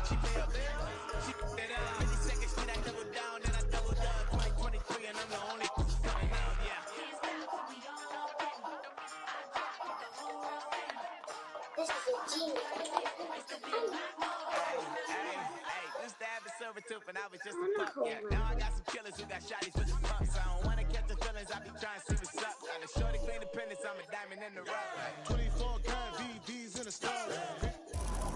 She play up. She it up. 50 seconds, she that double down, and I doubled up. 2023, and I'm the only coming up, yeah. This is a genius. Hey, used to have a silver tooth, and I was just a pup, yeah. Now I got some killers who got shotties with some pups. I don't wanna catch the feelings, I be trying to see what's up. Got a shorty clean the pennies, I'm a diamond in the rough. 24 karat VVs in the stars.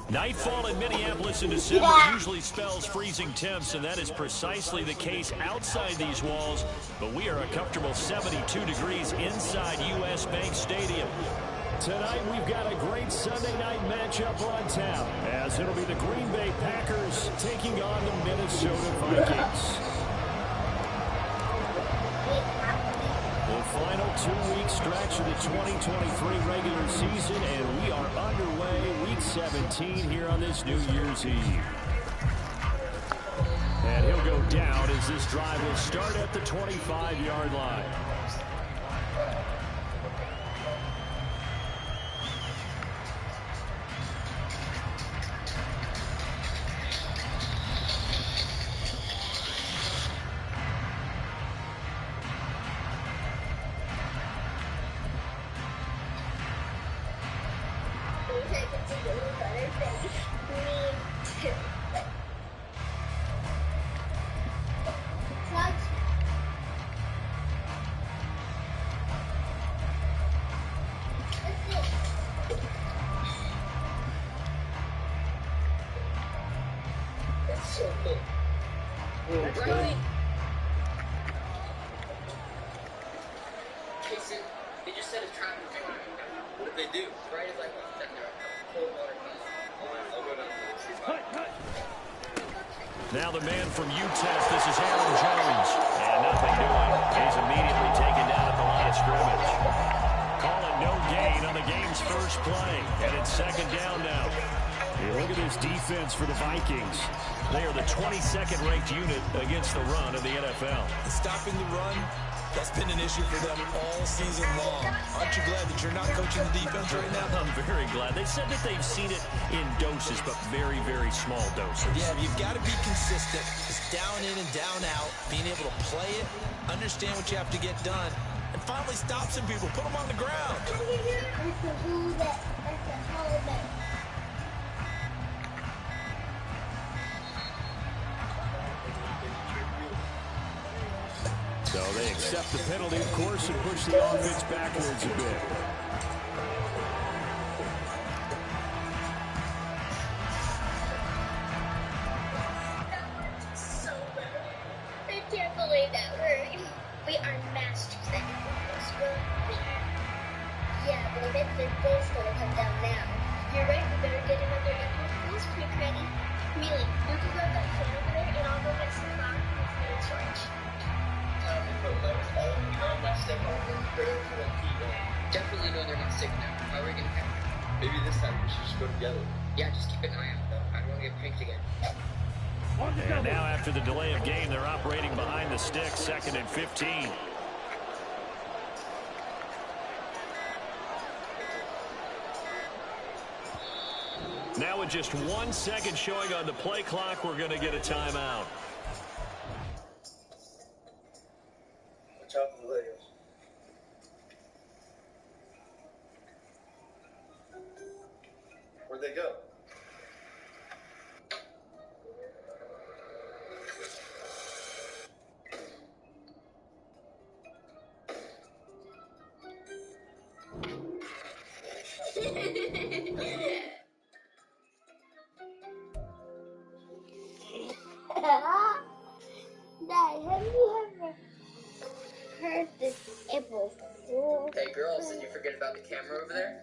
Nightfall in Minneapolis in December usually spells freezing temps, and that is precisely the case outside these walls. But we are a comfortable 72 degrees inside U.S. Bank Stadium. Tonight, we've got a great Sunday night matchup on tap, as it'll be the Green Bay Packers taking on the Minnesota Vikings. The final 2-week stretch of the 2023 regular season, and we are underway week 17 here on this New Year's Eve. And he'll go down as this drive will start at the 25-yard line. Now the man from UTEP, this is Aaron Jones. And nothing doing. He's immediately taken down at the line of scrimmage. Calling no gain on the game's first play. And it's second down now. Hey, look at this defense for the Vikings. They are the 22nd ranked unit against the run of the NFL. Stopping the run, that's been an issue for them all season long. Aren't you glad that you're not coaching the defense right now? I'm very glad. They said that they've seen it in doses, but very, very small doses. Yeah, you've got to be consistent. It's down in and down out, being able to play it, understand what you have to get done, and finally stop some people, put them on the ground. So they accept the penalty, of course, and push the offense backwards a bit. So bad. I can't believe that we are masters at this. Yeah, but I bet the goal's gonna come down now. You're right, we better get another impulse quick ready. Really, you can grab that can over there and I'll go get some flour and food storage. Definitely know they're not sick now. How are we gonna catch them? Maybe this time we should just go together. Yeah, just keep an eye out though. I don't want to get pinked again. And now after the delay of game, they're operating behind the stick, 2nd and 15. Now with just 1 second showing on the play clock, we're going to get a timeout. Watch out for the Legos. Where'd they go? Dad, have you ever heard this apple before? Hey girls, did you forget about the camera over there?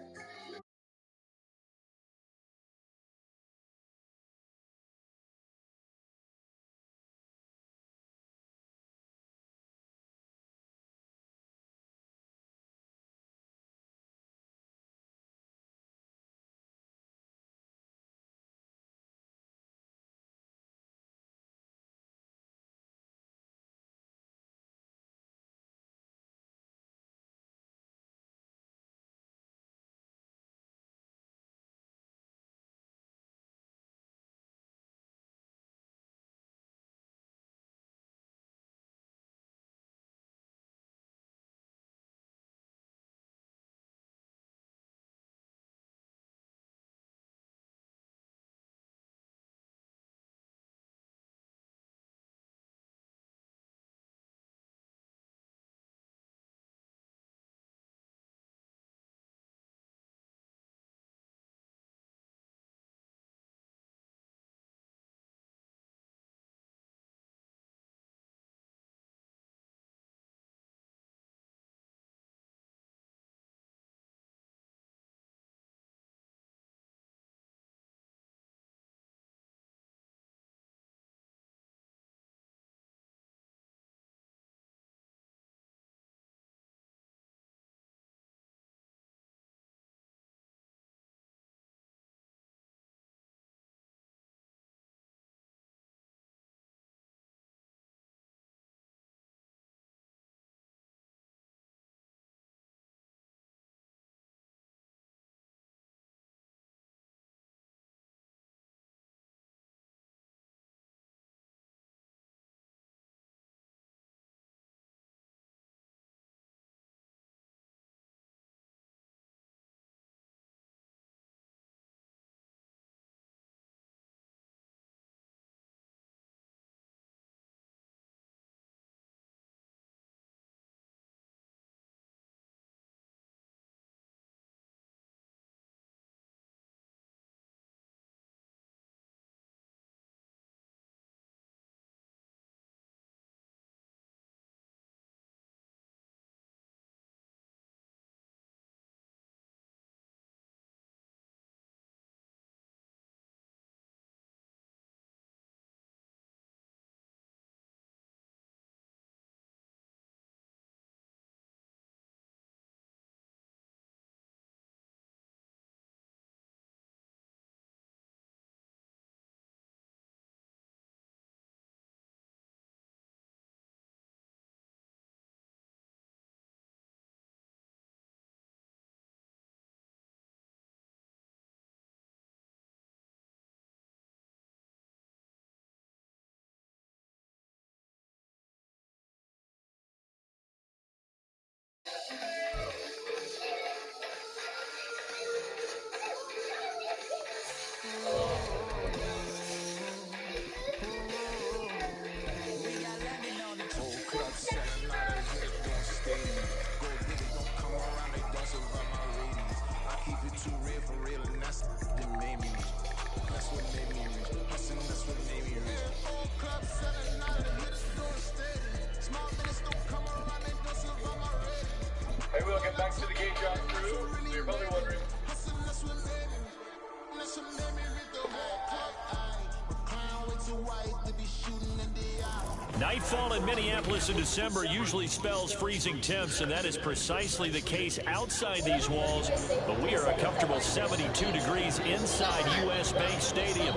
Nightfall in Minneapolis in December usually spells freezing temps, and that is precisely the case outside these walls. But we are a comfortable 72 degrees inside U.S. Bank Stadium.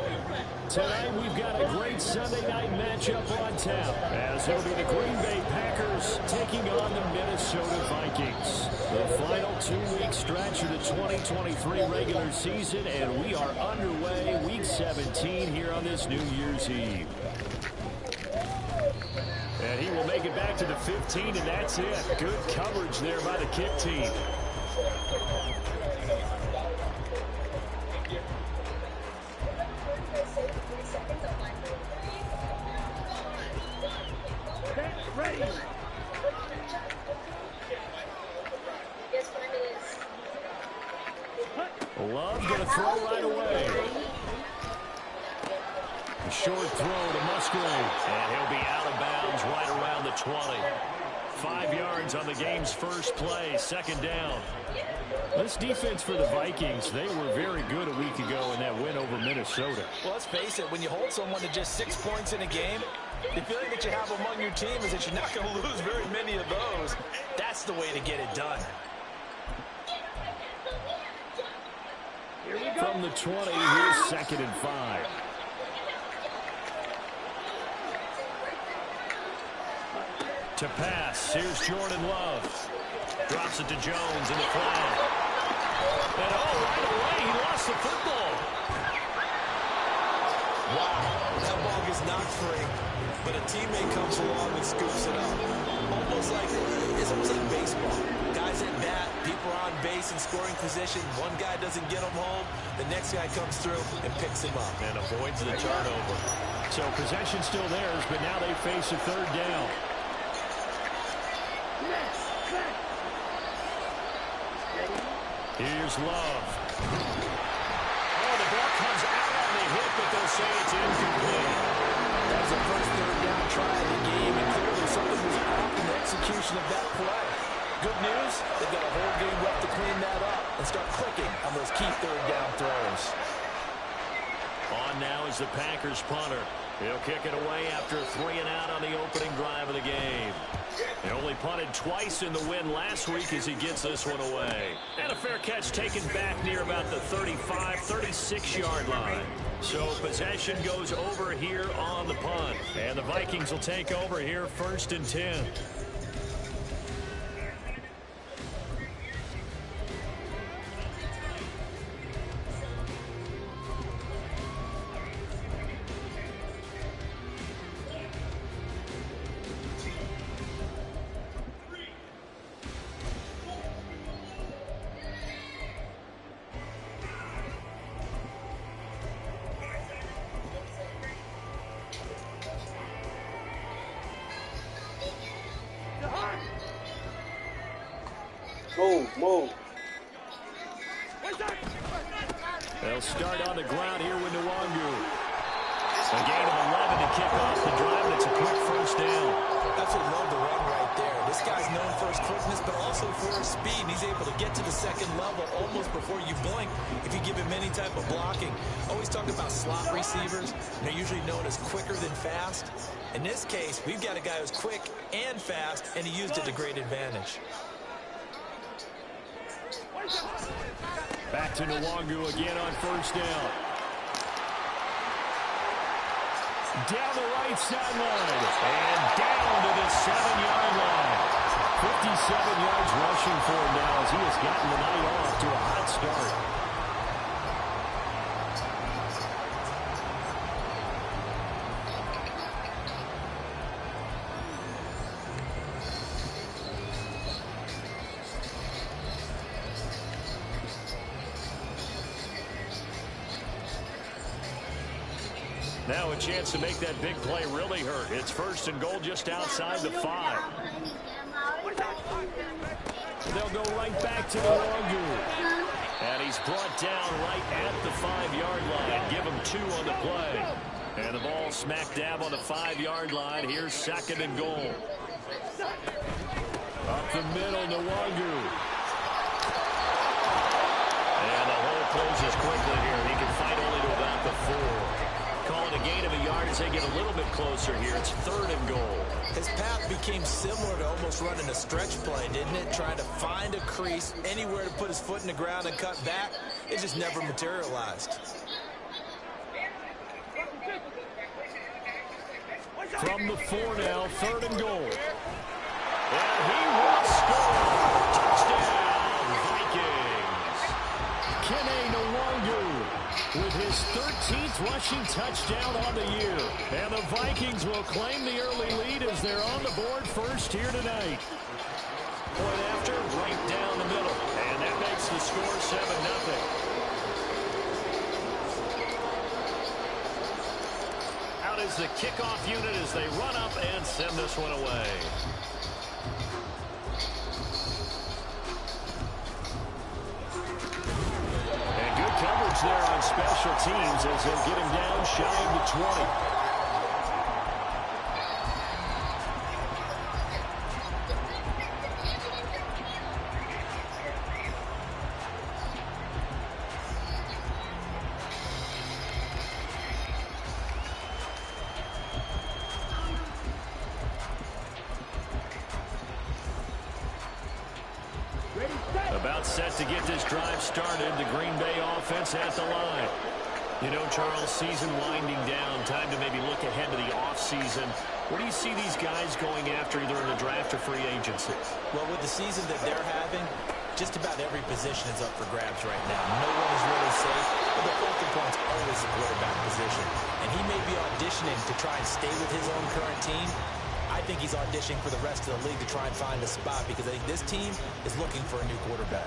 Tonight we've got a great Sunday night matchup on tap, as it'll be the Green Bay Packers taking on the Minnesota Vikings. The final 2-week stretch of the 2023 regular season, and we are underway week 17 here on this New Year's Eve. And he will make it back to the 15, and that's it. Good coverage there by the kick team. Ready. Love going to throw right away. A short throw to Musgrave. And he'll be out of bounds right around the 20. 5 yards on the game's first play, second down. This defense for the Vikings, they were very good a week ago in that win over Minnesota. Well, let's face it, when you hold someone to just 6 points in a game, the feeling that you have among your team is that you're not going to lose very many of those. That's the way to get it done. From the 20, here's 2nd and 5. To pass, here's Jordan Love. Drops it to Jones in the flat. And right away, he lost the football. Wow, that ball gets knocked free, but a teammate comes along and scoops it up. It's almost like baseball. Guys at bat, people are on base in scoring position. One guy doesn't get him home, the next guy comes through and picks him up. And avoids the turnover. So possession still theirs, but now they face a 3rd down. Here's Love. Oh, the ball comes out on the hit, but they'll say it's incomplete. That was the first 3rd down try of the game, and clearly something was off in the execution of that play. Good news, they've got a whole game left to clean that up and start clicking on those key 3rd down throws. On now is the Packers punter. He'll kick it away after a 3 and out on the opening drive of the game. He only punted twice in the win last week as he gets this one away. And a fair catch taken back near about the 35, 36-yard line. So possession goes over here on the punt. And the Vikings will take over here 1st and 10. Move. They'll start on the ground here with Nwangu. A gain of 11 to kick off the drive, and it's a quick 1st down. That's what love the run right there. This guy's known for his quickness, but also for his speed. And he's able to get to the 2nd level almost before you blink if you give him any type of blocking. Always talk about slot receivers. They're usually known as quicker than fast. In this case, we've got a guy who's quick and fast, and he used it to great advantage. Back to Nwangu again on 1st down. Down the right sideline. And down to the 7-yard line. 57 yards rushing for him now as he has gotten the night off to a hot start. Now a chance to make that big play really hurt. It's 1st and goal just outside the 5. They'll go right back to Nwangu. And he's brought down right at the 5-yard line. Give him 2 on the play. And the ball smack dab on the 5-yard line. Here's 2nd and goal. Up the middle, Nwangu. And the hole closes quickly here. He can fight only to about the 4. Call it a gain of 1.5 yards start as they get a little bit closer here. It's 3rd and goal. His path became similar to almost running a stretch play, didn't it? Trying to find a crease, anywhere to put his foot in the ground and cut back. It just never materialized. From the 4 now, 3rd and goal. And he will score. Touchdown, Vikings. Kene Nwangu with his 13th rushing touchdown on the year. And the Vikings will claim the early lead as they're on the board first here tonight. Point after, right down the middle. And that makes the score 7-0. Out is the kickoff unit as they run up and send this one away. And good coverage there on special teams as they'll get him down shy of the 20. About set to get this drive started. The Green Bay offense at the line. You know, Charles, season winding down. Time to maybe look ahead to the offseason. Where do you see these guys going after, either in the draft or free agency? Well, with the season that they're having, just about every position is up for grabs right now. No one is really safe, but the focal point's always the quarterback position. And he may be auditioning to try and stay with his own current team. I think he's auditioning for the rest of the league to try and find a spot because I think this team is looking for a new quarterback.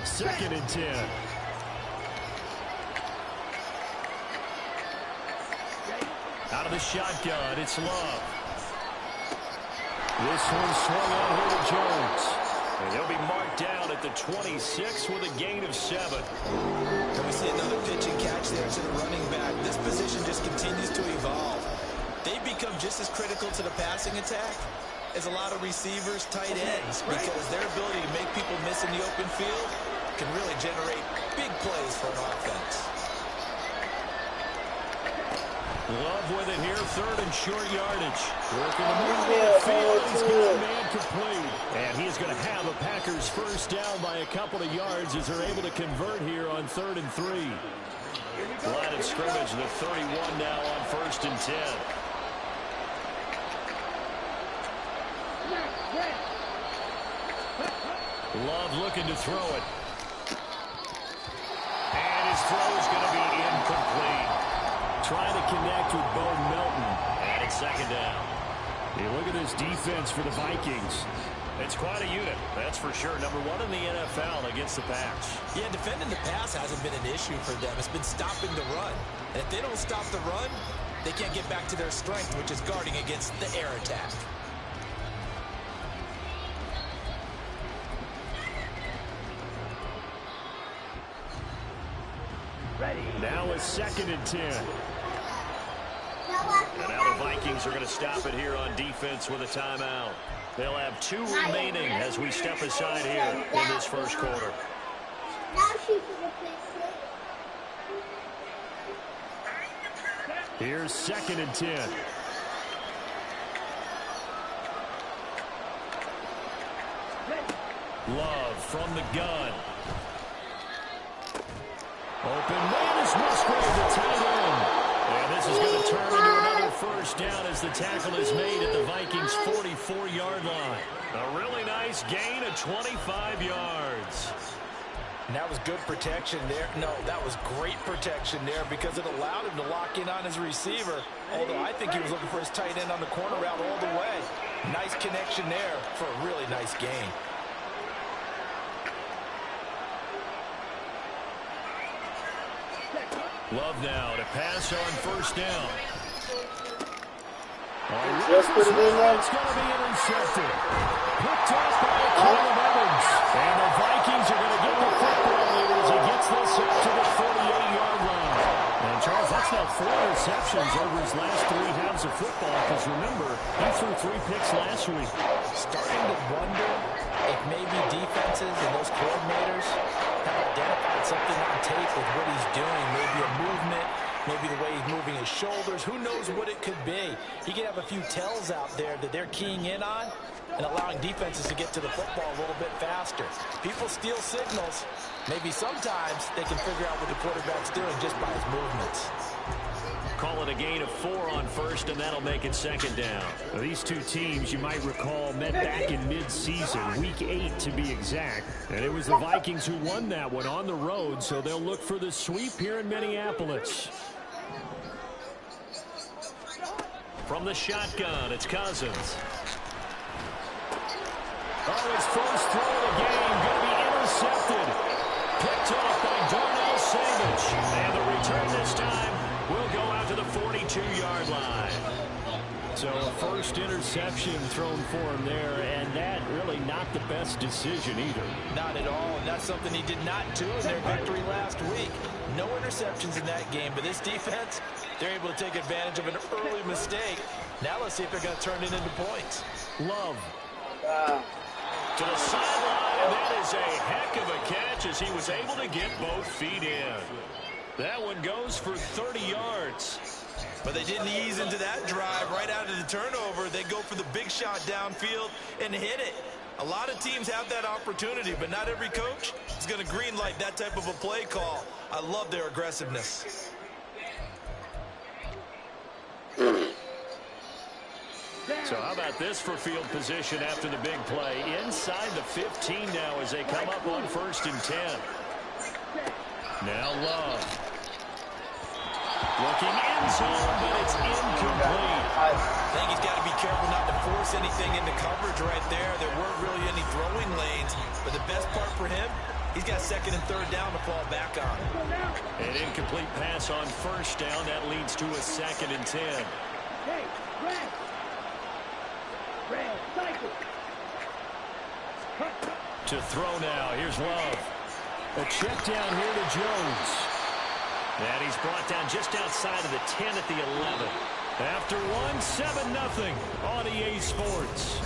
Second and 10. Out of the shotgun, it's Love. This one swung on here to Jones. And he'll be marked down at the 26 with a gain of 7. And we see another pitch and catch there to the running back. This position just continues to evolve. They become just as critical to the passing attack as a lot of receivers, tight ends, because their ability to make people miss in the open field can really generate big plays for an offense. Love with it here, 3rd and short yardage. Working the middle of the field, he's got a man complete. And he's going to have a Packers first down by a couple of yards as they're able to convert here on 3rd and 3. Line of scrimmage, the 31 now on 1st and 10. Love looking to throw it. And his throw is going to be incomplete. Trying to connect with Bo Melton. And it's 2nd down. Hey, look at this defense for the Vikings. It's quite a unit, that's for sure. Number 1 in the NFL against the pass. Yeah, defending the pass hasn't been an issue for them. It's been stopping the run. And if they don't stop the run, they can't get back to their strength, which is guarding against the air attack. Now it's 2nd and 10. And now the Vikings are going to stop it here on defense with a timeout. They'll have 2 remaining as we step aside here in this first quarter. Here's 2nd and 10. Love from the gun. Open man is Musgrave, the tight end. And this is going to turn into another first down as the tackle is made at the Vikings' 44-yard line. A really nice gain of 25 yards. And that was good protection there. No, that was great protection there because it allowed him to lock in on his receiver. Although I think he was looking for his tight end on the corner route all the way. Nice connection there for a really nice gain. Love now to pass on first down. Just put it in there. It's going to be intercepted. Picked off by Caleb Evans. And the Vikings are going to get the football here as he gets this up to the 48-yard line. And Charles, that's now 4 interceptions over his last 3 halves of football, because remember, he threw 3 picks last week. Starting to wonder if maybe defenses and those coordinators have identified something on tape with what he's doing. Maybe a movement, maybe the way he's moving his shoulders. Who knows what it could be? He could have a few tells out there that they're keying in on and allowing defenses to get to the football a little bit faster. People steal signals. Maybe sometimes they can figure out what the quarterback's doing just by his movements. Call it a gain of 4 on first, and that'll make it second down. Now, these two teams, you might recall, met back in mid-season, week 8 to be exact. And it was the Vikings who won that one on the road, so they'll look for the sweep here in Minneapolis. From the shotgun, it's Cousins. Oh, his first throw of the game going to be intercepted. Picked off by Darnell Savage. And the return this time will go out to the 42-yard line. So a first interception thrown for him there, and that really not the best decision either. Not at all, and that's something he did not do in their victory last week. No interceptions in that game, but this defense, they're able to take advantage of an early mistake. Now let's see if they're going to turn it into points. Love. To the sideline, and that is a heck of a catch as he was able to get both feet in. That one goes for 30 yards. But they didn't ease into that drive. Right out of the turnover, they go for the big shot downfield and hit it. A lot of teams have that opportunity, but not every coach is going to green light that type of a play call. I love their aggressiveness. So how about this for field position after the big play? Inside the 15 now as they come up on 1st and 10. Now Love. Looking end zone, but it's incomplete. I think he's got to be careful not to force anything into coverage right there. There weren't really any throwing lanes, but the best part for him, he's got 2nd and 3rd down to fall back on. An incomplete pass on 1st down. That leads to a 2nd and 10. To throw now. Here's Love. A check down here to Jones. And he's brought down just outside of the 10 at the 11. After one, 7-0 on EA Sports.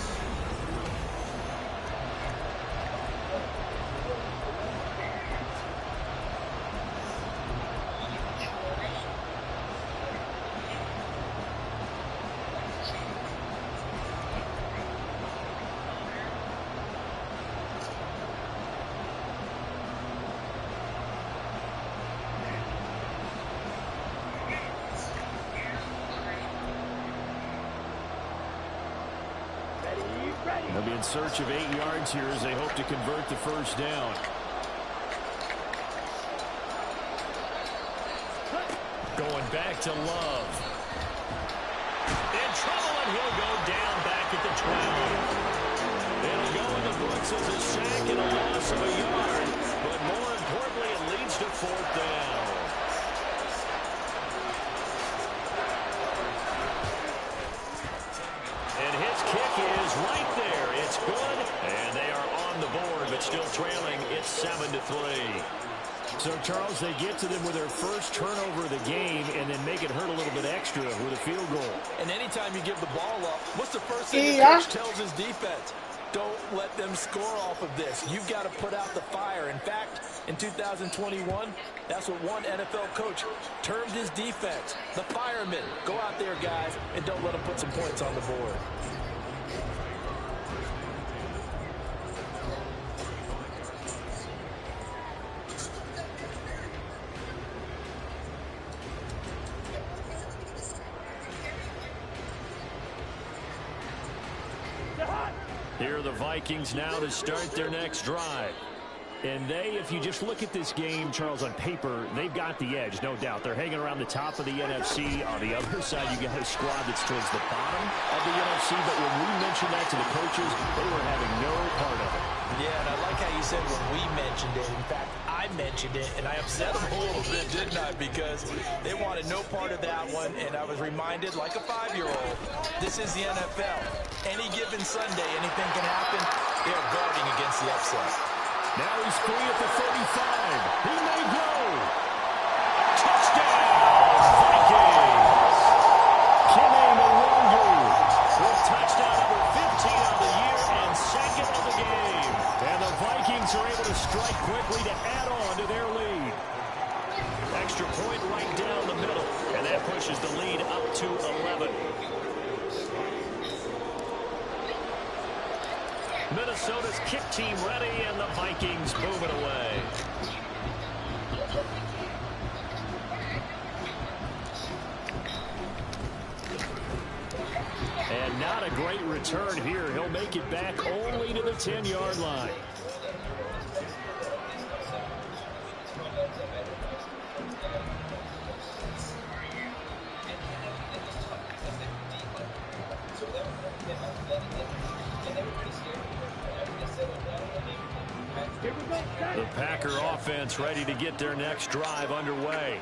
They'll be in search of 8 yards here as they hope to convert the 1st down. Going back to Love. In trouble, and he'll go down back at the 12. It'll go in the books as a sack and a loss of a yard. But more importantly, it leads to 4th down. And his kick is right there. It's good, and they are on the board, but still trailing. It's 7-3. So, Charles, they get to them with their first turnover of the game and then make it hurt a little bit extra with a field goal. And anytime you give the ball up, what's the first thing the coach tells his defense? Don't let them score off of this. You've got to put out the fire. In fact, in 2021, that's what one NFL coach termed his defense. The firemen. Go out there, guys, and don't let them put some points on the board. Here are the Vikings now to start their next drive. And they, if you just look at this game, Charles, on paper, they've got the edge, no doubt. They're hanging around the top of the NFC. On the other side, you got a squad that's towards the bottom of the NFC. But when we mentioned that to the coaches, they were having no part of it. Yeah, and I like how you said when we mentioned it. In fact, I mentioned it, and I upset them a little bit, didn't I? Because they wanted no part of that one, and I was reminded, like a 5-year-old, this is the NFL. Any given Sunday, anything can happen. They are guarding against the upset. Now he's free at the 35. He may go. Touchdown! Minnesota's kick team ready, and the Vikings move it away. And not a great return here. He'll make it back only to the 10-yard line. The Packer offense ready to get their next drive underway.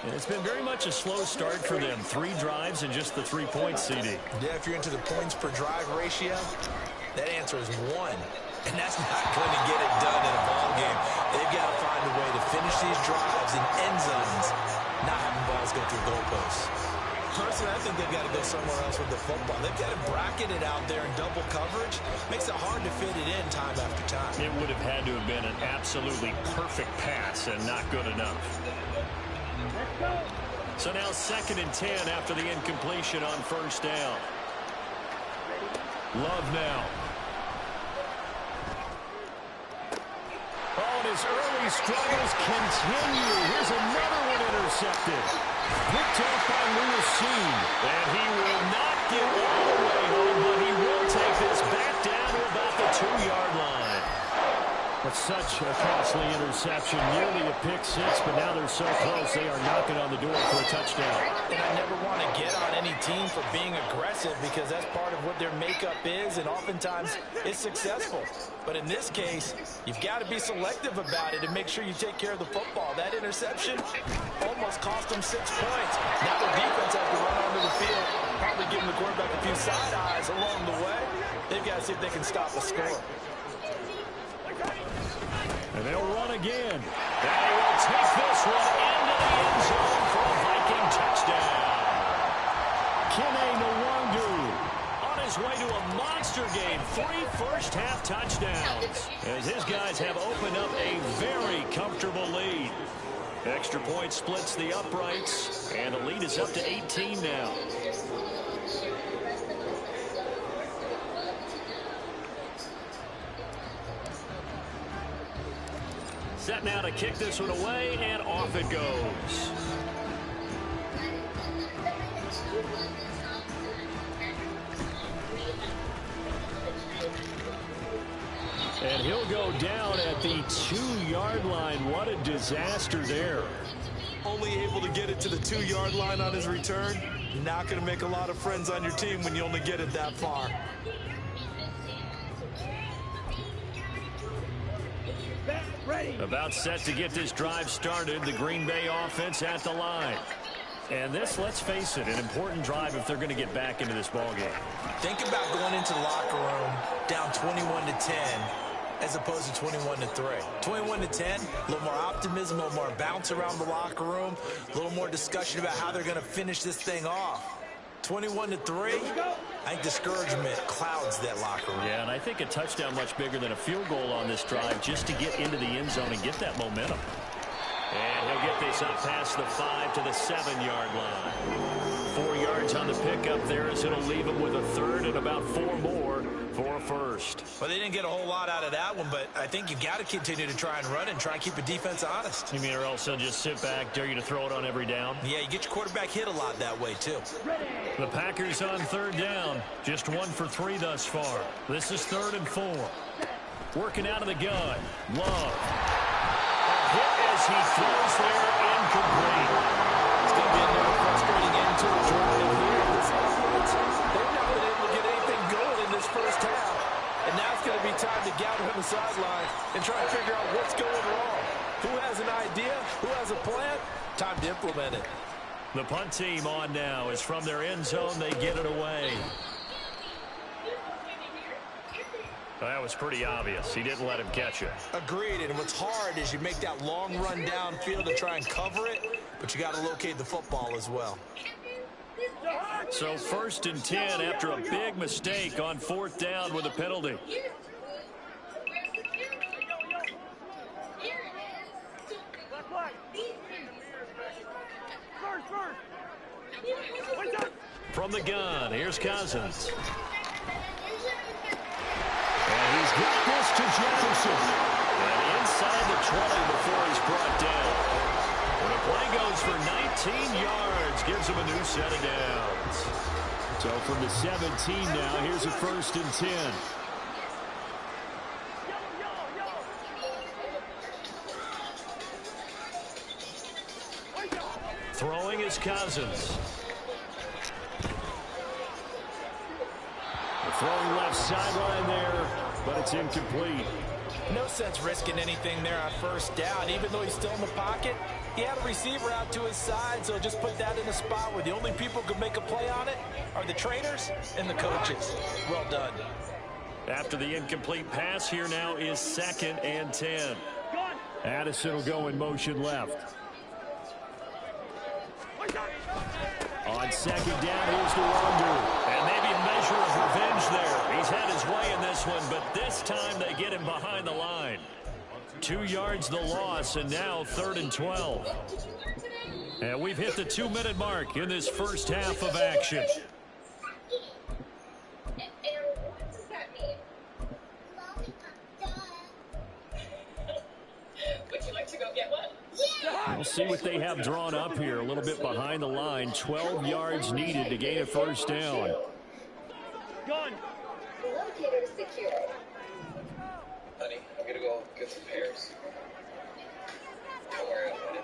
And it's been very much a slow start for them. 3 drives and just the 3 points, CD. Yeah, if you're into the points per drive ratio, that answer is 1. And that's not going to get it done in a ball game. They've got to find a way to finish these drives in end zones, not having balls go through goalposts. Personally, I think they've got to go somewhere else with the football. They've got to bracket it out there in double coverage. Makes it hard to fit it in time after time. It would have had to have been an absolutely perfect pass and not good enough. So now 2nd and 10 after the incompletion on 1st down. Love now. Oh, and his early struggles continue. Here's another one intercepted. Picked off by Lewis. And he will not get all the way home, but he will take this back down to about the 2-yard line. That's such a costly interception, nearly a pick 6, but now they're so close they are knocking on the door for a touchdown. And I never want to get on any team for being aggressive because that's part of what their makeup is, and oftentimes it's successful. But in this case, you've got to be selective about it and make sure you take care of the football. That interception almost cost them 6 points. Now the defense has to run onto the field, probably giving the quarterback a few side eyes along the way. They've got to see if they can stop the score. And they'll run again. And he will take this one into the end zone for a Viking touchdown. Kene Nwangu on his way to a monster game. 3 first-half touchdowns as his guys have opened up a very comfortable lead. Extra point splits the uprights, and the lead is up to 18 now. Set now to kick this one away, and off it goes. And he'll go down at the 2-yard line. What a disaster there. Only able to get it to the 2-yard line on his return. Not going to make a lot of friends on your team when you only get it that far. About set to get this drive started. The Green Bay offense at the line. And this, let's face it, an important drive if they're going to get back into this ballgame. Think about going into the locker room down 21-10 as opposed to 21-3. 21-10, a little more optimism, a little more bounce around the locker room, a little more discussion about how they're going to finish this thing off. 21-3, I think discouragement clouds that locker room. Yeah, and I think a touchdown much bigger than a field goal on this drive just to get into the end zone and get that momentum. And he'll get this up past the 5 to the 7-yard line. 4 yards on the pickup there as it'll leave him with a third and about 4 more for a first. Well, they didn't get a whole lot out of that one, but I think you got to continue to try and run and try and keep a defense honest. You mean or else they'll just sit back, dare you to throw it on every down? Yeah, you get your quarterback hit a lot that way, too. The Packers on 3rd down. Just 1 for 3 thus far. This is 3rd and 4. Working out of the gun. Love. A hit as he throws there, incomplete. It's going to be another frustrating end to a drive here. This offense, they've not been able to get anything going in this first half. And now it's going to be time to gather on the sidelines and try and figure out what's going wrong. Who has an idea? Who has a plan? Time to implement it. The punt team on now is from their end zone. They get it away. Well, that was pretty obvious. He didn't let him catch it. Agreed, and what's hard is you make that long run downfield to try and cover it, but you got to locate the football as well. So 1st and 10 after a big mistake on 4th down with a penalty. From the gun, here's Cousins. And got this to Jefferson. And inside the 20 before he's brought down. And the play goes for 19 yards. Gives him a new set of downs. So from the 17 now, here's a 1st and 10. Throwing is Cousins. Throwing left sideline there, but it's incomplete. No sense risking anything there on 1st down. Even though he's still in the pocket, he had a receiver out to his side, so just put that in a spot where the only people who can make a play on it are the trainers and the coaches. Well done. After the incomplete pass, here now is 2nd and 10. Addison will go in motion left. On 2nd down, here's the wonder. And maybe a measure of revenge there. He's had his way in this one, but this time they get him behind the line. 2 yards the loss, and now 3rd and 12. And we've hit the 2-minute mark in this first half of action. Would you like to go get one? We'll see what they have drawn up here. A little bit behind the line. 12 yards needed to gain a 1st down. Gone. Locator secured. Honey, I'm gonna go get some pears. Don't worry about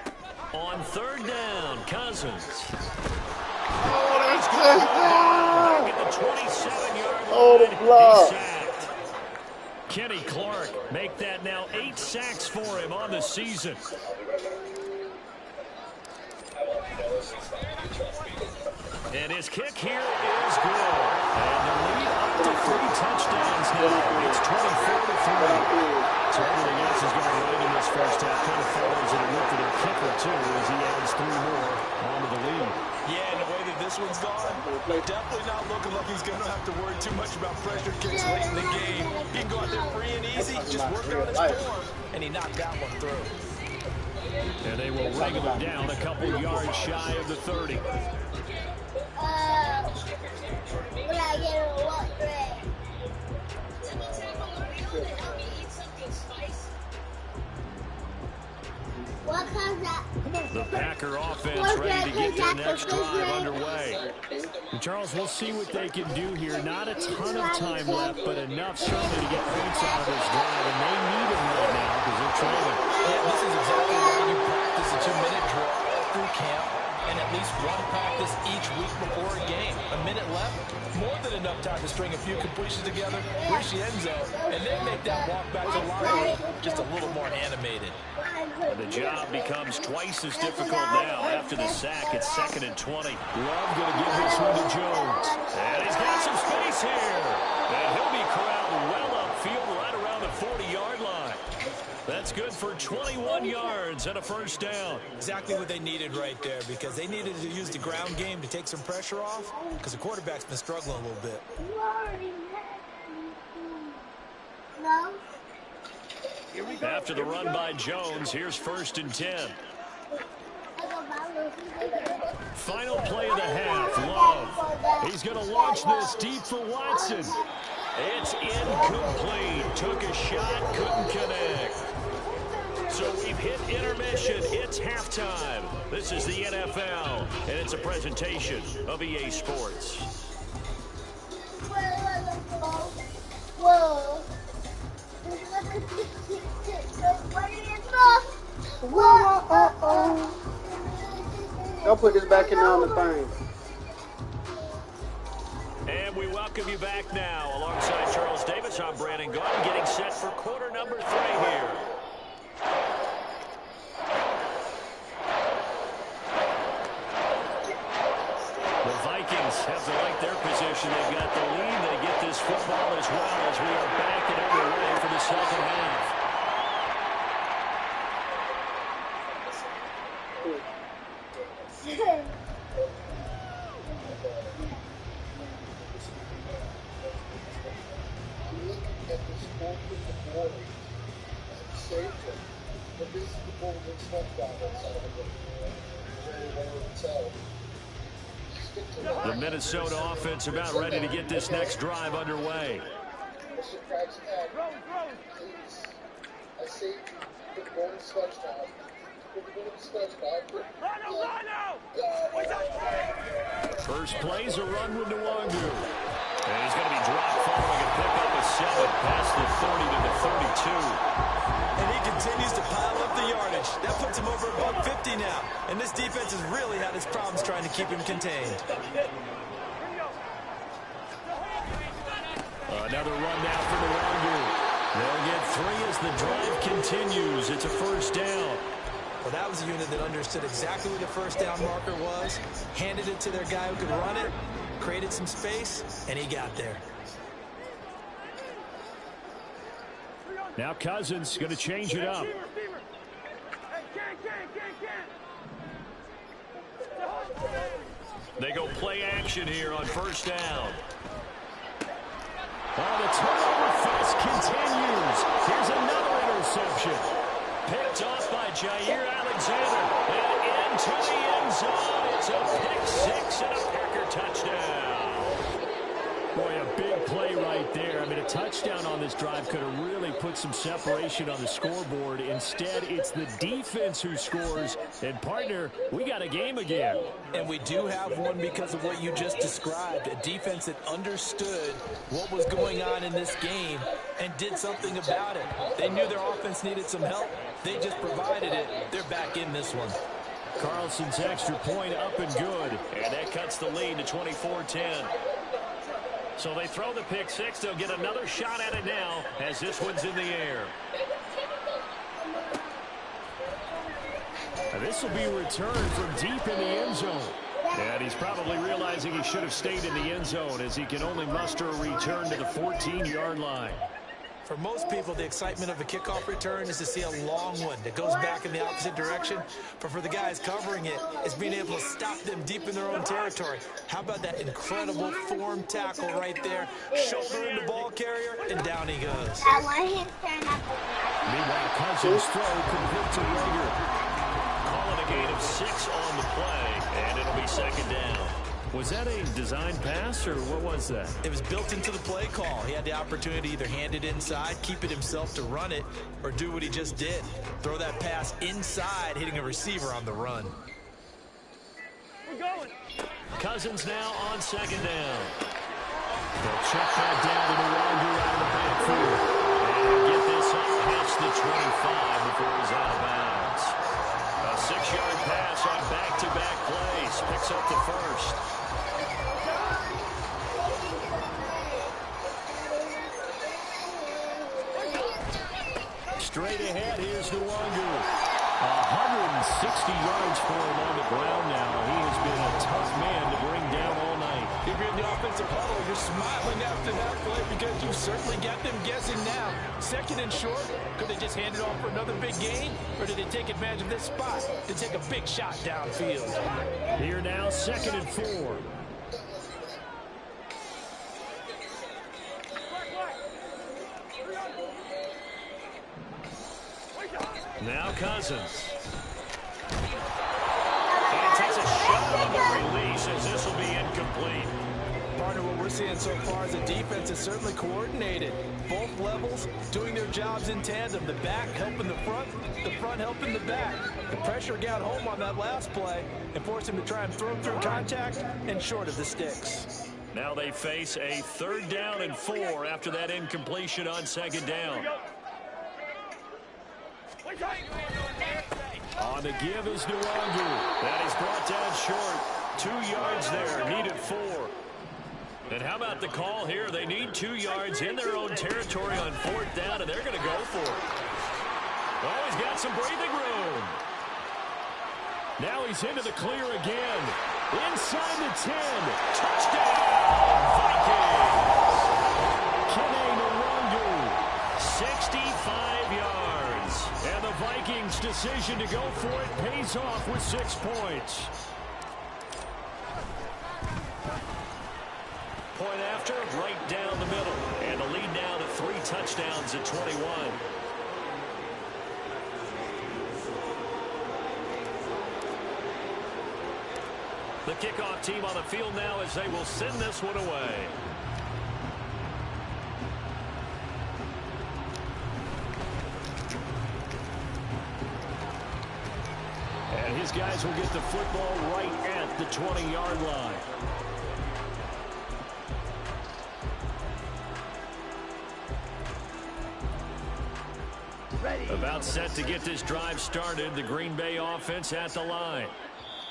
it. On 3rd down, Cousins. Oh, that's touchdown! Back at the 27-yard line. Oh, the block. He's sacked. Kenny Clark make that now 8 sacks for him on the season. And his kick here is good. And the lead up to 3 touchdowns now. It's 24-3. So everything else has gone right in this first half. Kind of follows it and looked at their kicker, too, as he adds 3 more onto the lead. Yeah, and the way that this one's gone, definitely not looking like he's going to have to worry too much about pressure kicks late in the game. He can go out there free and easy, just work on his form, and he knocked that one through. And they will wrangle him down a couple yards shy of the 30. The Packer offense ready to get their next drive underway. And Charles, we'll see what they can do here. Not a ton of time left, but enough certainly to get points out of this drive. And they need them right now because they're trailing. Yeah, this is exactly why you practice a 2-minute drill all through camp and at least one practice each week before a game. A minute left, more than enough time to string a few completions together, reach the end zone, and then make that walk back to the line just a little more animated. And the job becomes twice as difficult now after the sack. It's 2nd and 20. Love going to give this one to Jones. And he's got some space here. And he'll be corralled well upfield right around the 40-yard line. That's good for 21 yards and a 1st down. Exactly what they needed right there, because they needed to use the ground game to take some pressure off, because the quarterback's been struggling a little bit. No. After the run by Jones, here's 1st and 10. Final play of the half, Love. He's going to launch this deep for Watson. It's incomplete. Took a shot, couldn't connect. So we've hit intermission. It's halftime. This is the NFL, and it's a presentation of EA Sports. Whoa. Don't put this back in on the thing. And we welcome you back now. Alongside Charles Davis, I'm Brandon Gaudin, getting set for quarter number 3 here. The Vikings have to like their position. They've got the lead. They get this football as well as we are back and underway for the second half. The Minnesota offense about ready to get this next drive underway. Mr. Krabs Cat, please. I say good morning, SpongeBob. Good morning, SpongeBob. First play's a run with Nwangu. And he's going to be dropped following a pickup of 7 past the 30 to the 32. And he continues to pile up the yardage. That puts him over about 50 now. And this defense has really had its problems trying to keep him contained. Another run now for Nwangu. They'll get 3 as the drive continues. It's a first down. Well, that was a unit that understood exactly where the first down marker was, handed it to their guy who could run it, created some space, and he got there. Now Cousins going to change it up. They go play action here on first down. Oh, the turnover fest continues. Here's another interception. Picked off by Jair Alexander. And into the end zone. It's a pick 6 and a Packer touchdown. Boy, a big play right there. I mean, a touchdown on this drive could have really put some separation on the scoreboard. Instead, it's the defense who scores. And, partner, we got a game again. And we do have one because of what you just described. A defense that understood what was going on in this game and did something about it. They knew their offense needed some help. They just provided it. They're back in this one. Carlson's extra point up and good. And that cuts the lead to 24-10. So they throw the pick 6. They'll get another shot at it now as this one's in the air. And this will be returned from deep in the end zone. And he's probably realizing he should have stayed in the end zone as he can only muster a return to the 14-yard line. For most people, the excitement of a kickoff return is to see a long one that goes back in the opposite direction. But for the guys covering it, it's being able to stop them deep in their own territory. How about that incredible form tackle right there? Shouldering the ball carrier, and down he goes. Meanwhile, Cousins' throw complete to Rager. Calling a gain of 6 on the play, and it'll be second down. Was that a design pass, or what was that? It was built into the play call. He had the opportunity to either hand it inside, keep it himself to run it, or do what he just did. Throw that pass inside, hitting a receiver on the run. We're going. Cousins now on second down. They'll check that down to Nwangu out of the backfield. And get this up past the 25 before he's out of bounds. A 6-yard pass on back-to-back plays. Picks up the first. Straight ahead, here's Nwangu. 160 yards for him on the ground now. He has been a tough man to bring down all night. If you're in the offensive huddle, you're smiling after that play because you certainly got them guessing now. Second and short, could they just hand it off for another big gain? Or did they take advantage of this spot to take a big shot downfield? Here now, 2nd and 4. Now Cousins. And takes a shot on the release as this will be incomplete. Partner, what we're seeing so far is the defense is certainly coordinated. Both levels doing their jobs in tandem. The back helping the front helping the back. The pressure got home on that last play and forced him to try and throw through contact and short of the sticks. Now they face a 3rd down and 4 after that incompletion on 2nd down. On the give is Nwangu. That is brought down short. 2 yards there. Needed 4. And how about the call here? They need 2 yards in their own territory on 4th down, and they're going to go for it. Oh, he's got some breathing room. Now he's into the clear again. Inside the 10. Touchdown, Vikings. Kene Nwangu, 65 yards. And the Vikings' decision to go for it pays off with 6 points. Point after, right down the middle. And the lead now to 3 touchdowns at 21. The kickoff team on the field now as they will send this one away. These guys will get the football right at the 20-yard line. About set to get this drive started. The Green Bay offense at the line.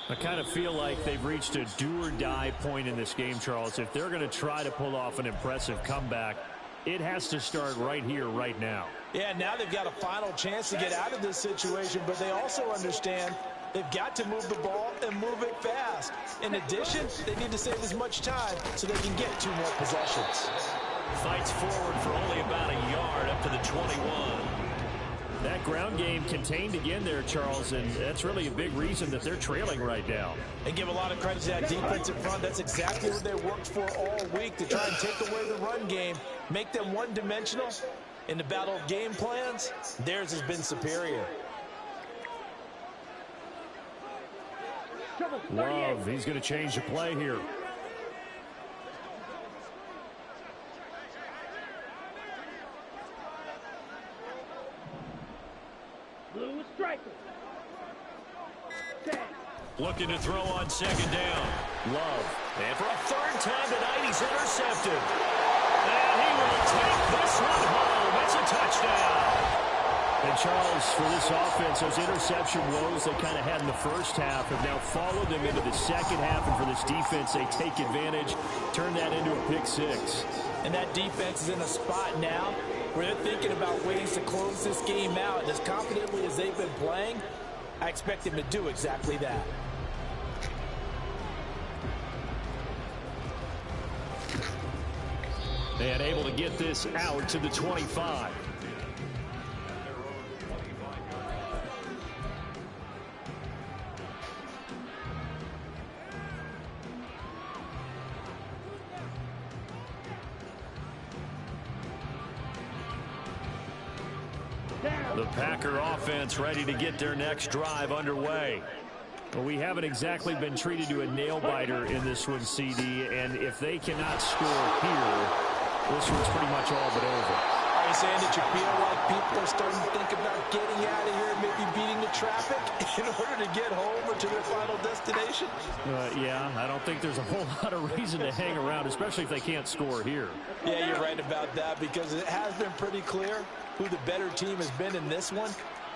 I kind of feel like they've reached a do-or-die point in this game, Charles. If they're going to try to pull off an impressive comeback, it has to start right here, right now. Yeah, now they've got a final chance to get out of this situation, but they also understand they've got to move the ball and move it fast. In addition, they need to save as much time so they can get 2 more possessions. Fights forward for only about a yard up to the 21. That ground game contained again there, Charles, and that's really a big reason that they're trailing right now. They give a lot of credit to that defense in front. That's exactly what they worked for all week, to try and take away the run game, make them one-dimensional. In the battle of game plans, theirs has been superior. Love, he's going to change the play here. Blue striker. Looking to throw on second down. Love. And for a third time tonight, he's intercepted. And he will take this one home. It's a touchdown. And Charles, for this offense, those interception woes they kind of had in the first half have now followed them into the second half. And for this defense, they take advantage, turn that into a pick 6. And that defense is in a spot now where they're thinking about ways to close this game out. And as confidently as they've been playing, I expect them to do exactly that. And able to get this out to the 25. The Packer offense ready to get their next drive underway. Well, we haven't exactly been treated to a nail-biter in this one, CD, and if they cannot score here, this one's pretty much all but over. Are you saying that you feel like people are starting to think about getting out of here and maybe beating the traffic in order to get home or to their final destination? Yeah, I don't think there's a whole lot of reason to hang around, especially if they can't score here. Yeah, you're right about that, because it has been pretty clear who the better team has been in this one.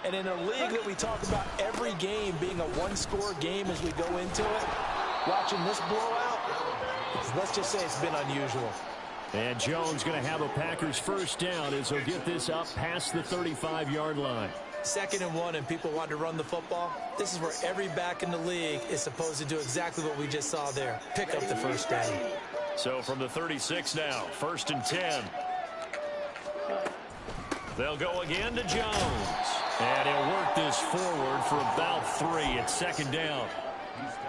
And in a league that we talk about every game being a one-score game as we go into it, watching this blowout, let's just say it's been unusual. And Jones going to have a Packers first down as he'll get this up past the 35-yard line. 2nd and 1 and people want to run the football. This is where every back in the league is supposed to do exactly what we just saw there. Pick up the first down. So from the 36 now, 1st and 10. They'll go again to Jones. And he'll work this forward for about 3 at 2nd down.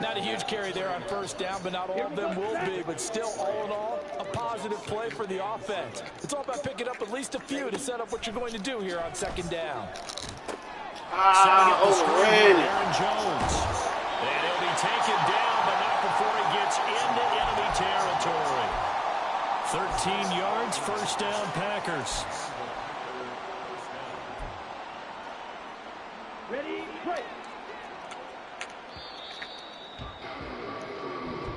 Not a huge carry there on 1st down, but not all of them will be. But still, all in all, a positive play for the offense. It's all about picking up at least a few to set up what you're going to do here on 2nd down. Overran it. Aaron Jones. And he'll be taken down, but not before he gets into enemy territory. 13 yards, 1st down, Packers. Ready, play.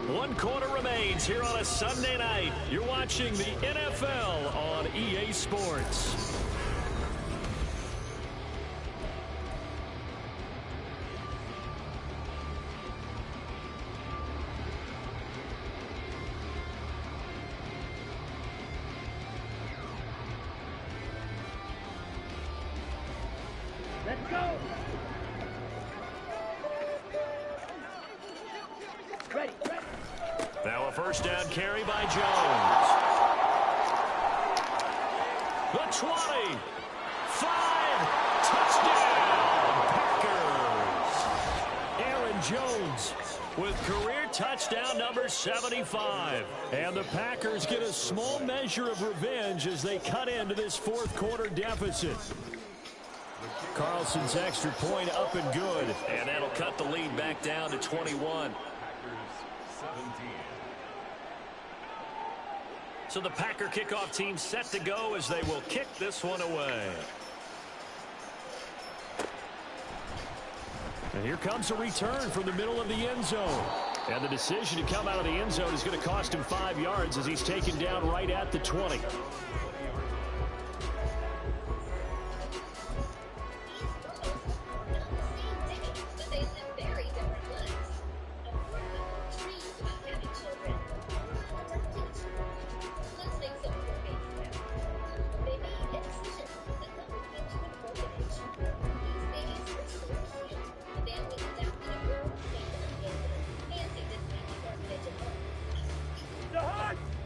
1 quarter remains here on a Sunday night. You're watching the NFL on EA Sports. Let's go. Ready. Now a 1st down carry by Jones. The 20. 5. Touchdown, Packers. Aaron Jones with career touchdown number 75. And the Packers get a small measure of revenge as they cut into this 4th quarter deficit. Carlson's extra point up and good. And that'll cut the lead back down to 21. So the Packer kickoff team set to go as they will kick this one away. And here comes a return from the middle of the end zone. And the decision to come out of the end zone is going to cost him 5 yards as he's taken down right at the 20.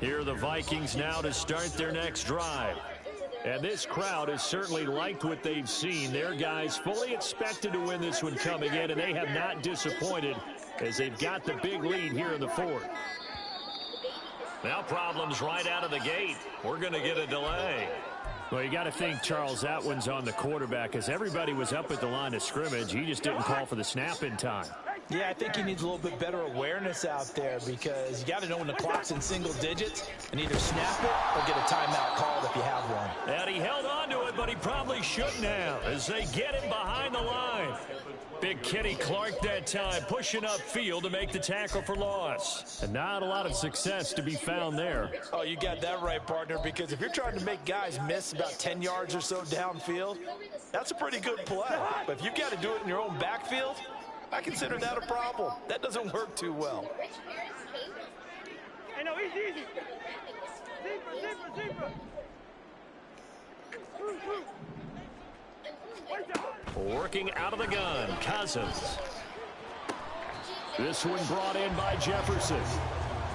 Here are the Vikings now to start their next drive. And this crowd has certainly liked what they've seen. Their guys fully expected to win this one coming in, and they have not disappointed as they've got the big lead here in the fourth. Now problems right out of the gate. We're going to get a delay. Well, you got to think, Charles, that one's on the quarterback as everybody was up at the line of scrimmage. He just didn't call for the snap in time. Yeah, I think he needs a little bit better awareness out there because you got to know when the clock's in single digits and either snap it or get a timeout called if you have one. And he held on to it, but he probably shouldn't have as they get him behind the line. Big Kenny Clark that time pushing upfield to make the tackle for loss. And not a lot of success to be found there. Oh, you got that right, partner, because if you're trying to make guys miss about 10 yards or so downfield, that's a pretty good play. But if you've got to do it in your own backfield, I consider that a problem. That doesn't work too well. I know, easy. Zebra. Working out of the gun, Cousins. This one brought in by Jefferson.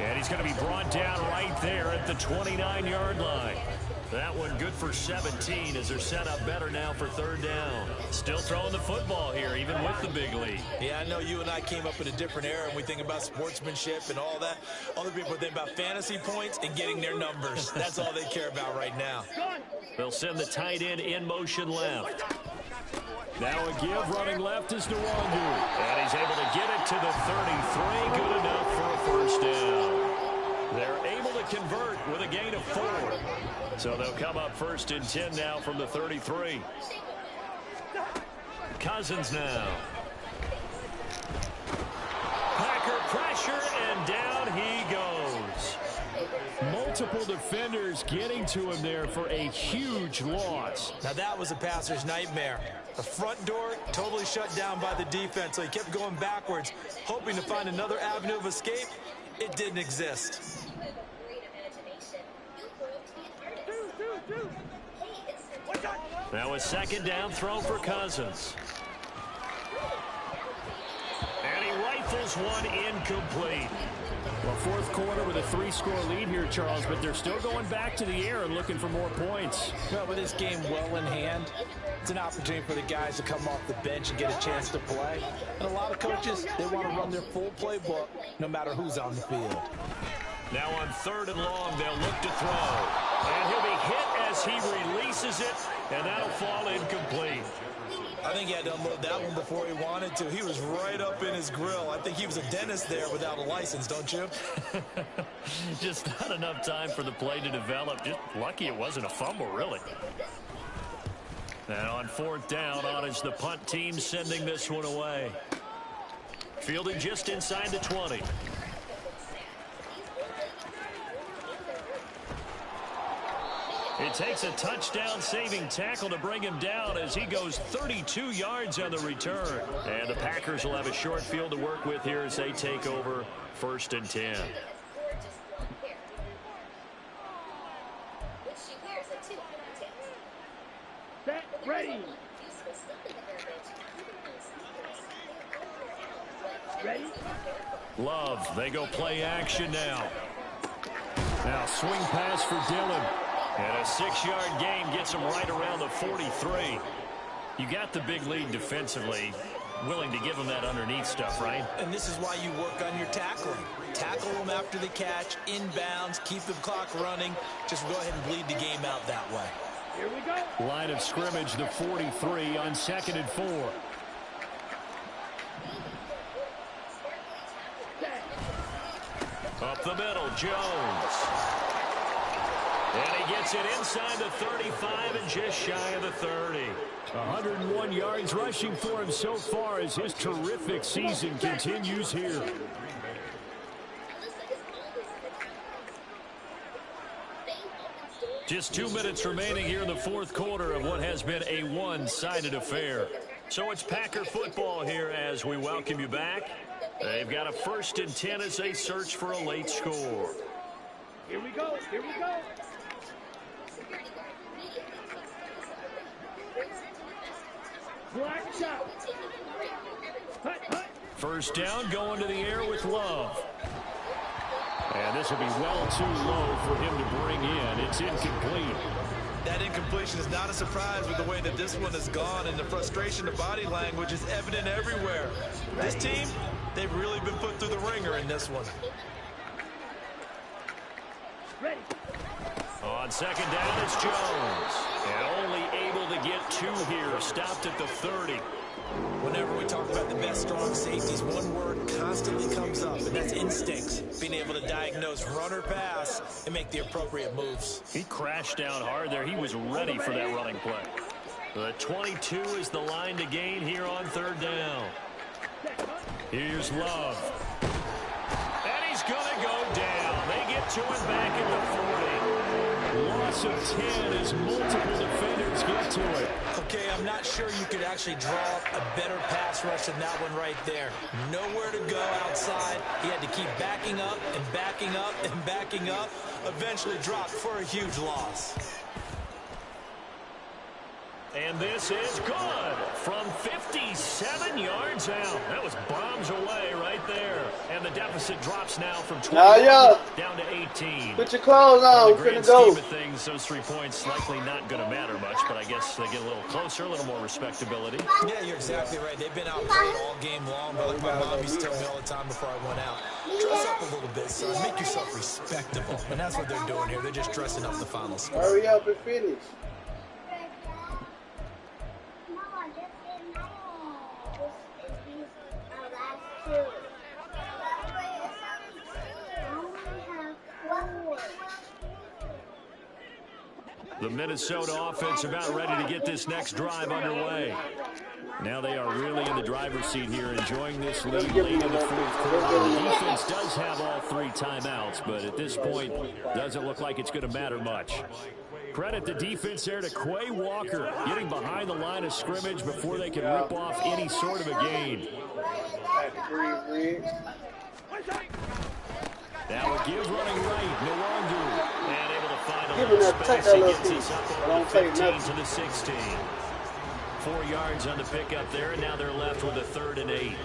And he's going to be brought down right there at the 29-yard line. That one good for 17 as they're set up better now for third down. Still throwing the football here, even with the big lead. Yeah, I know you and I came up in a different era, and we think about sportsmanship and all that. Other people think about fantasy points and getting their numbers. That's all they care about right now. They'll send the tight end in motion left. Now a give running left is Nwangu. And he's able to get it to the 33. Good enough for a first down. They're able to convert with a gain of 4. So they'll come up 1st and 10 now from the 33. Cousins now. Packer pressure, and down he goes. Multiple defenders getting to him there for a huge loss. Now that was a passer's nightmare. The front door totally shut down by the defense, so he kept going backwards, hoping to find another avenue of escape. It didn't exist. Now a 2nd down throw for Cousins. And he rifles one incomplete. Well, 4th quarter with a 3-score lead here, Charles, but they're still going back to the air and looking for more points. Well, with this game well in hand, it's an opportunity for the guys to come off the bench and get a chance to play. And a lot of coaches, they want to run their full playbook no matter who's on the field. Now on 3rd and long, they'll look to throw. And he'll be hit as he releases it, and that'll fall incomplete. I think he had to unload that one before he wanted to. He was right up in his grill. I think he was a dentist there without a license, don't you? Just not enough time for the play to develop. Just lucky it wasn't a fumble, really. And on 4th down, on is the punt team sending this one away. Fielded just inside the 20. It takes a touchdown-saving tackle to bring him down as he goes 32 yards on the return. And the Packers will have a short field to work with here as they take over 1st and 10. Set, ready. Ready? Love, they go play action now. Now swing pass for Dillon. And a 6-yard gain gets him right around the 43. You got the big lead defensively. Willing to give him that underneath stuff, right? And this is why you work on your tackling. Tackle them after the catch, inbounds, keep the clock running. Just go ahead and bleed the game out that way. Here we go. Line of scrimmage, the 43 on 2nd and 4. Up the middle, Jones. And he gets it inside the 35 and just shy of the 30. 101 yards rushing for him so far as his terrific season continues here. Just 2 minutes remaining here in the fourth quarter of what has been a one-sided affair. So it's Packer football here as we welcome you back. They've got a 1st and 10 as they search for a late score. Here we go. Here we go. Black shot. Hut, hut. First down going to the air with Love. And this will be well too low for him to bring in. It's incomplete. That incompletion is not a surprise with the way that this one has gone, and the frustration of body language is evident everywhere. This team, they've really been put through the ringer in this one. Ready. On second down, it's Jones. And only able to get 2 here. Stopped at the 30. Whenever we talk about the best strong safeties, one word constantly comes up, and that's instincts. Being able to diagnose run or pass and make the appropriate moves. He crashed down hard there. He was ready for that running play. The 22 is the line to gain here on 3rd down. Here's Love. And he's going to go down. They get to him back at the 40. Loss of 10 as multiple defenders get to it. Okay, I'm not sure you could actually draw up a better pass rush than that one right there. Nowhere to go outside. He had to keep backing up and backing up and backing up. Eventually dropped for a huge loss. And this is good from 57 yards out. That was bombs away right there. And the deficit drops now from 20 down to 18. Put your clothes on. We're going to go. Scheme of things, those 3 points likely not going to matter much, but I guess they get a little closer, a little more respectability. Yeah, you're exactly right. They've been outplayed all game long. But like my mom used to tell me all the time before I went out, dress up a little bit, son. Make yourself respectable. And that's what they're doing here. They're just dressing up the final score. Hurry up and finish. The Minnesota offense about ready to get this next drive underway. Now they are really in the driver's seat here, enjoying this lead late in the fourth quarter. The defense does have all 3 timeouts, but at this point, doesn't look like it's going to matter much. Credit the defense there to Quay Walker, getting behind the line of scrimmage before they can rip off any sort of a gain. Now a give running right, Nwangu. And able to find a little space. He gets us up over the 15 to the 16. 4 yards on the pickup there, and now they're left with a 3rd and 8.